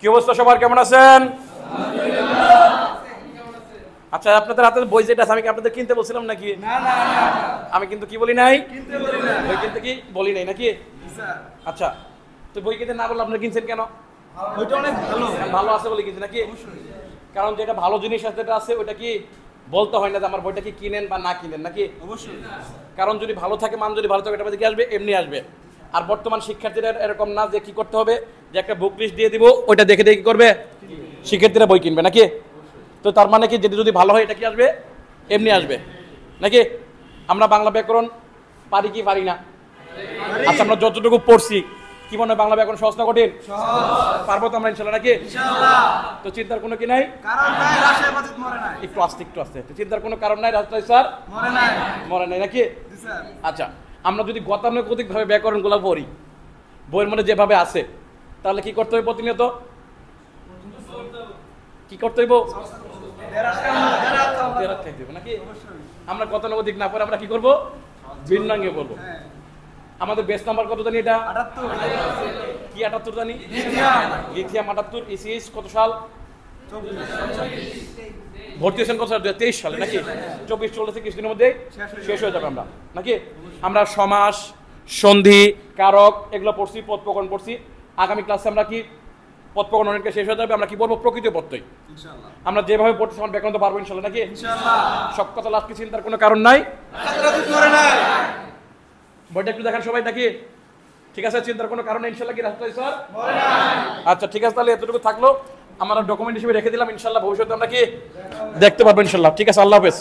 কি অবস্থা সবার, কেমন আছেন? আচ্ছা, আপনাদের হাতে বই যেটা আছে আমি কি আপনাদের কিনতে বলছিলাম নাকি? আমি কিন্তু কি বলি নাই, বই কিনতে কি বলি নাই নাকি? আচ্ছা, তো বই কিনতে না বললে আপনারা কিনছেন কেন? বইটা অনেক ভালো, ভালো আছে বলে কিনছেন নাকি? কারণ যেটা ভালো জিনিস যেটা আছে ওটা কি বলতে হয় না যে আমার বইটা কি কিনেন বা না কিনেন নাকি? অবশ্যই। কারণ যদি ভালো থাকে, মান যদি ভালো থাকে, এটা কি আসবে? এমনি আসবে। আর বর্তমান শিক্ষার্থীরা এরকম না যে কি করতে হবে, যে একটা বুক লিস্ট দিয়ে দিব, ওইটা দেখে দেখে কি করবে, শিক্ষার্থীরা বই কিনবে নাকি? তো তার মানে কি, যেটা যদি ভালো হয় এটা কি আসবে? এমনি আসবে নাকি? আমরা বাংলা ব্যাকরণ পারি কি পারি না? আচ্ছা, আমরা যতটুকু পড়ছি কি মনে হয় বাংলা ব্যাকরণ সহজ না কঠিন? পারবো তো আমরা ইনশাল্লাহ নাকি? তো চিন্তার কোনো কি নাই, একটু আস্তে চিন্তার কোনো কারণ নাই। রাজশাহী স্যার মরে নাই নাকি? আচ্ছা, আমরা যদি গতানুগতিক ভাবে ব্যাকরণগুলো পড়ি বইয়ের মধ্যে যেভাবে আছে, তাহলে কি করতে হবে? প্রতিনিয়ত কি করতে হইব? নাকি? আমরা গতানুগতিক না পড়ে আমরা কি করবো? ভিন্নাঙ্গে বলবো। আমাদের বেস্ট নাম্বার কত জানি? এটা 78 কি 78 জানি? লিথিয়াম 78। ইসিএস কত সাল? ভর্তি হয়েছেন কত সাল? 2023 সালে নাকি? 24 চলছে, কিছুদিনের মধ্যে শেষ হয়ে যাবে আমরা নাকি? আমরা সমাস, সন্ধি, কারক এগুলো পড়ছি, পদ প্রকরণ পড়ছি। আগামী ক্লাসে আমরা কি পদ প্রকরণ অনেকটা শেষ হয়ে যাবে, আমরা কি বলবো? প্রকৃত পদই আমরা যেভাবে পড়তেছি আমরা ব্যাকরণ তো পারবো ইনশাল্লাহ নাকি? সব কথা লাস্ট কি চিন্তার কোনো কারণ নাই। বইটা একটু দেখেন সবাই নাকি? ঠিক আছে, চিন্তার কোনো কারণ ইনশাল্লাহ কি রাজশাহী স্যার? আচ্ছা ঠিক আছে, তাহলে এতটুকু থাকলো, আমরা ডকুমেন্ট হিসেবে রেখে দিলাম। ইনশাল্লাহ ভবিষ্যতে আমরা কি দেখতে পারবো ইনশাল্লাহ। ঠিক আছে, আল্লাহ হাফেজ।